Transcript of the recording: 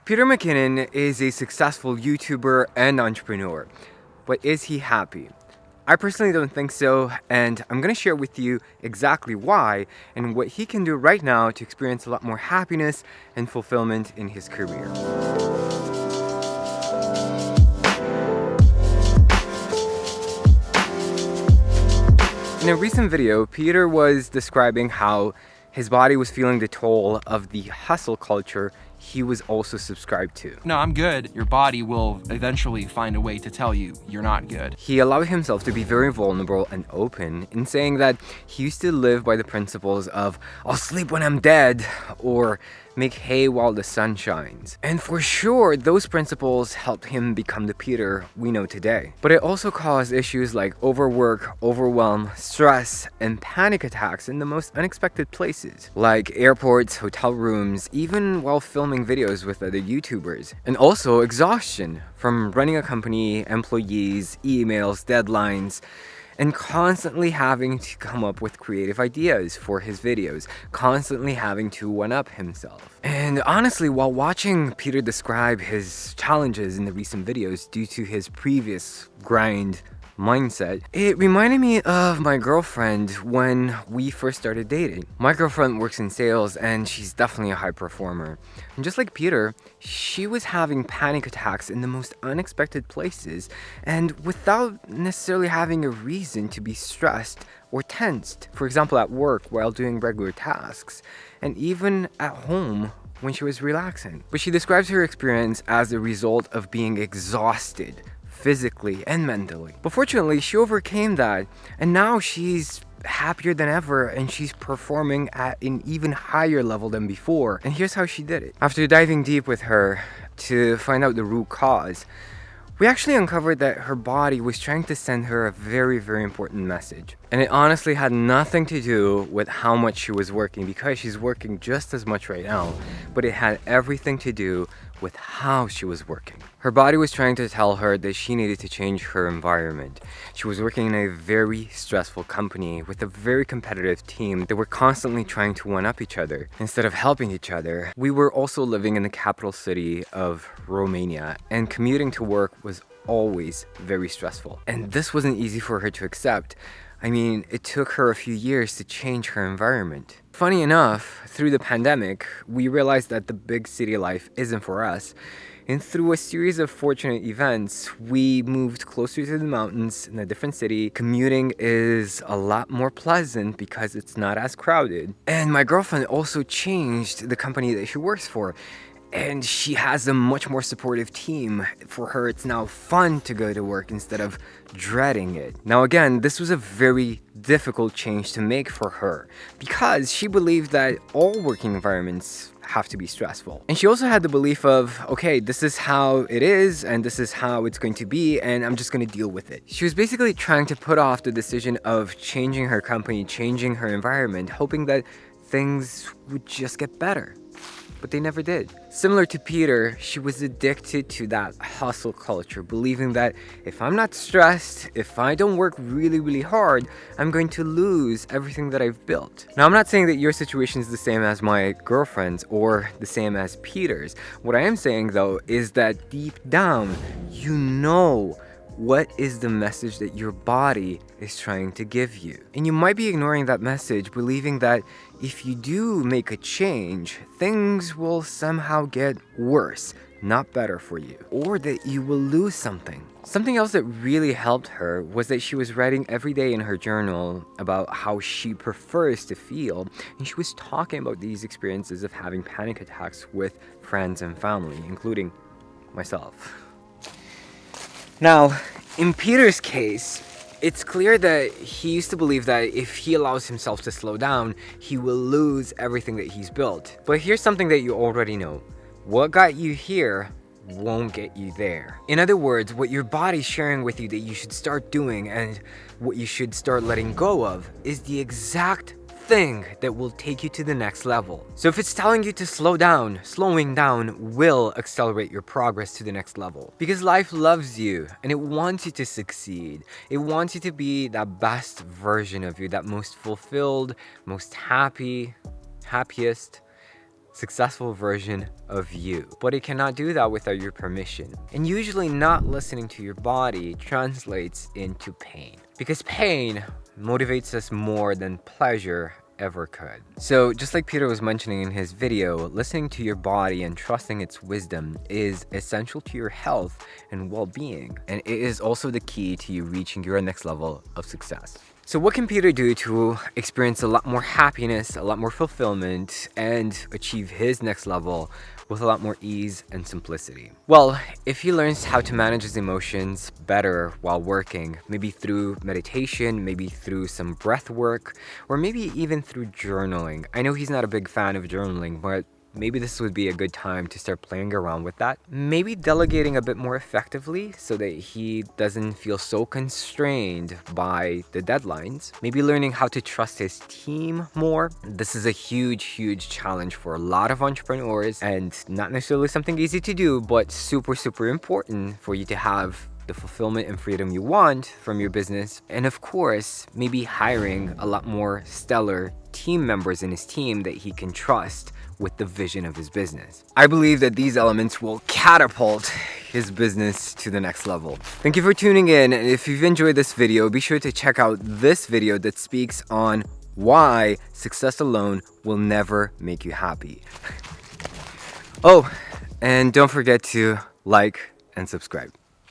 Peter McKinnon is a successful YouTuber and entrepreneur, but is he happy? I personally don't think so, and I'm going to share with you exactly why and what he can do right now to experience a lot more happiness and fulfillment in his career. In a recent video, Peter was describing how his body was feeling the toll of the hustle culture he was also subscribed to. No, I'm good. Your body will eventually find a way to tell you you're not good. He allowed himself to be very vulnerable and open in saying that he used to live by the principles of, I'll sleep when I'm dead, or make hay while the sun shines. And for sure, those principles helped him become the Peter we know today. But it also caused issues like overwork, overwhelm, stress, and panic attacks in the most unexpected places, like airports, hotel rooms, even while filming videos with other YouTubers. And also exhaustion from running a company, employees, emails, deadlines, and constantly having to come up with creative ideas for his videos, constantly having to one-up himself. And honestly, while watching Peter describe his challenges in the recent videos due to his previous grind mindset, it reminded me of my girlfriend when we first started dating. My girlfriend works in sales and she's definitely a high performer. And just like Peter, she was having panic attacks in the most unexpected places and without necessarily having a reason to be stressed or tensed. For example, at work while doing regular tasks, and even at home when she was relaxing. But she describes her experience as a result of being exhausted physically and mentally. But fortunately, she overcame that, and now she's happier than ever and she's performing at an even higher level than before. And here's how she did it. After diving deep with her to find out the root cause, we actually uncovered that her body was trying to send her a very, very important message. And it honestly had nothing to do with how much she was working, because she's working just as much right now, but it had everything to do with how she was working. Her body was trying to tell her that she needed to change her environment. She was working in a very stressful company with a very competitive team that were constantly trying to one-up each other instead of helping each other. We were also living in the capital city of Romania, and commuting to work was always very stressful. And this wasn't easy for her to accept. I mean, it took her a few years to change her environment. Funny enough, through the pandemic, we realized that the big city life isn't for us. And through a series of fortunate events, we moved closer to the mountains in a different city. Commuting is a lot more pleasant because it's not as crowded. And my girlfriend also changed the company that she works for. And she has a much more supportive team. For her, it's now fun to go to work instead of dreading it. Now again, this was a very difficult change to make for her because she believed that all working environments have to be stressful. And she also had the belief of, okay, this is how it is and this is how it's going to be and I'm just going to deal with it. She was basically trying to put off the decision of changing her company, changing her environment, hoping that things would just get better. But they never did. Similar to Peter, she was addicted to that hustle culture, believing that if I'm not stressed, if I don't work really, really hard, I'm going to lose everything that I've built. Now, I'm not saying that your situation is the same as my girlfriend's or the same as Peter's. What I am saying, though, is that deep down, you know what is the message that your body is trying to give you. And you might be ignoring that message, believing that if you do make a change, things will somehow get worse, not better for you, or that you will lose something. Something else that really helped her was that she was writing every day in her journal about how she prefers to feel, and she was talking about these experiences of having panic attacks with friends and family, including myself. Now, in Peter's case, it's clear that he used to believe that if he allows himself to slow down, he will lose everything that he's built. But here's something that you already know. What got you here won't get you there. In other words, what your body's sharing with you that you should start doing and what you should start letting go of is the exact thing that will take you to the next level. So if it's telling you to slow down, slowing down will accelerate your progress to the next level. Because life loves you and it wants you to succeed. It wants you to be that best version of you, that most fulfilled, most happy, happiest, successful version of you. But it cannot do that without your permission. And usually not listening to your body translates into pain. Because pain motivates us more than pleasure ever could. So just like Peter was mentioning in his video, listening to your body and trusting its wisdom is essential to your health and well-being. And it is also the key to you reaching your next level of success. So what can Peter do to experience a lot more happiness, a lot more fulfillment, and achieve his next level with a lot more ease and simplicity? Well, if he learns how to manage his emotions better while working, maybe through meditation, maybe through some breath work, or maybe even through journaling. I know he's not a big fan of journaling, but maybe this would be a good time to start playing around with that. Maybe delegating a bit more effectively so that he doesn't feel so constrained by the deadlines. Maybe learning how to trust his team more. This is a huge challenge for a lot of entrepreneurs and not necessarily something easy to do, but super important for you to have the fulfillment and freedom you want from your business. And of course, maybe hiring a lot more stellar team members in his team that he can trust with the vision of his business. I believe that these elements will catapult his business to the next level. Thank you for tuning in. And if you've enjoyed this video, be sure to check out this video that speaks on why success alone will never make you happy. Oh, and don't forget to like and subscribe.